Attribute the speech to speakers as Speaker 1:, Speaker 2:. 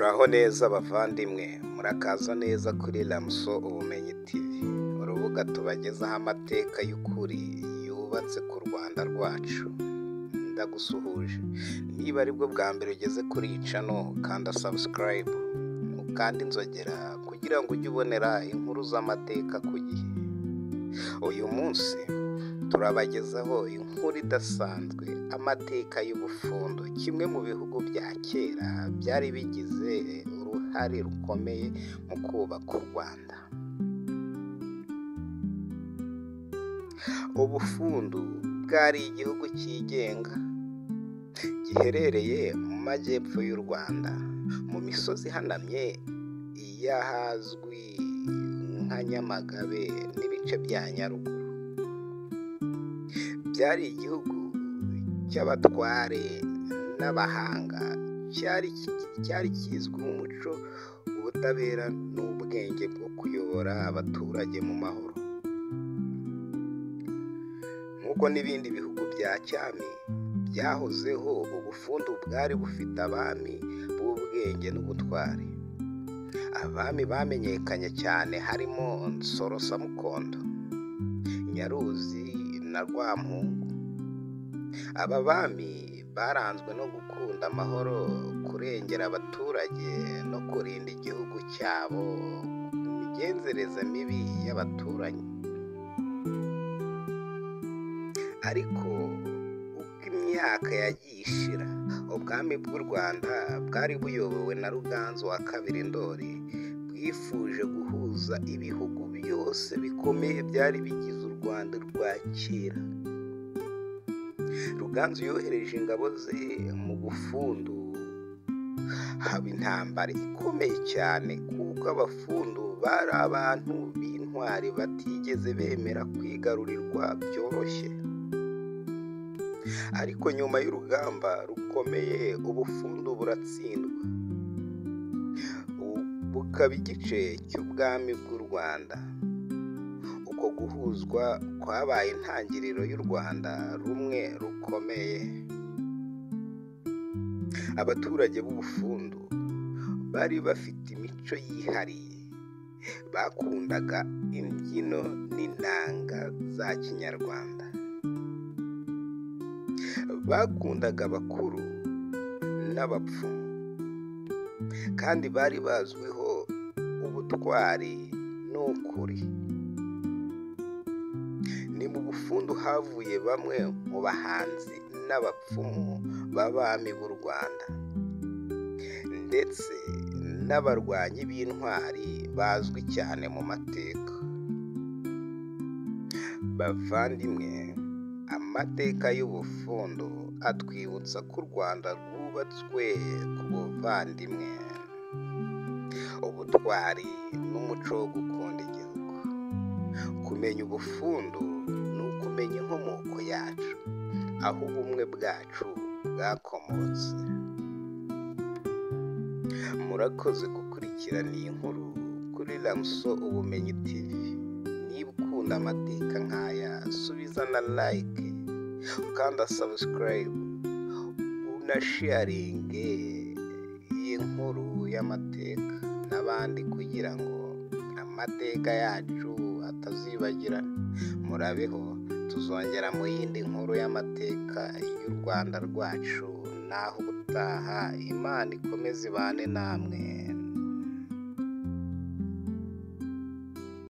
Speaker 1: Muraho neza bavandimwe, murakaza neza kuri Ramso Ubumenyi TV, urubuga tubagezaho amateka y'ukuri yubatse ku Rwanda rwacu. Ndagusuhuje, niba aribwo bwa mbere ugeze kuri iyi channel kanda subscribe, ukanda inzogera kugira ngo ujye ubonera inkuru z'amateka ku gihe. Uyu munsi turabagezaho inkuru idasanzwe, amateka y'ubufundo, kimwe mu bihugu bya kera byari bigize uruhare rukomeye mu kubaka u Rwanda. Ubufundu bwari igihugu cyigenga giherereye mu majyepfo y'u Rwanda, mu misozi ihanamye y'ahazwi nka Nyamagabe n'ibice bya Nyaruguru. Byari igihugu cy'abatware n'abahanga, cyari kizwiho umuco, ubutabera n'ubwenge bwo kuyobora abaturage mu mahoro. Nk'uko n'ibindi bihugu bya cyami byahozeho, ubufundu bwari bufite abami b'ubwenge n'ubutwari. Abami bamenyekanye cyane harimo Nsoro Samukondo, Nyaruzi na Rwampungu. Aba bami baranzwe no gukunda amahoro, kurengera abaturage no kurinda igihugu cyabo ku migenzereze mibi y'abaturanyi. Ariko uko imyaka yagiye ishira, ubwami bw'u Rwanda bwari buyobowe na Ruganzu wa kabiri Ndoli, bwifuje guhuza ibihugu byose bikomeye byari bigize u Rwanda rwa kera. Ruganzu yohereje ingabo ze mu bufundu, haba intambara ikomeye cyane kuko abafundu bari abantu b'intwari batigeze bemera kwigarurirwa byoroshye. Ariko nyuma y'urugamba rukomeye, ubufundu buratsindwa, bukaba igice cy'ubwami bw'u Rwanda. Uko guhuzwa kwabaye intangiriro y'u Rwanda rumwe rukomeye. Abaturage b'ubufundu bari bafite imico yihariye, bakundaga imbyino n'inanga za Kinyarwanda, bakundaga abakuru n'abapfumu, kandi bari bazwiho ubutwari n'ukuri. Ni mu bufundu havuye bamwe mu bahanzi n'abapfumu b'abami b'u Rwanda, ndetse n'abarwanyi b'intwari bazwi cyane mu mateka. Bavandimwe, amateka y'ubufundu atwibutsa ko u Rwanda rwubatswe ku buvandimwe, ubutwari n'umuco wo gukunda igihugu. Kumenya ubufundu ni ukumenya inkomoko yacu, aho ubumwe bwacu bwakomotse. Murakoze gukurikirana iyi nkuru kuri Ramso Ubumenyi TV. Niba ukunda amateka nk'aya, subiza na like, ukanda subscribe, unasharinge iyi nkuru y'amateka n'abandi kugira ngo amateka yacu atazibagirana. Murabeho, tuzongera mu yindi nkuru y'amateka y'u Rwanda rwacu. Naho ubutaha, Imana ikomeze ibane namwe.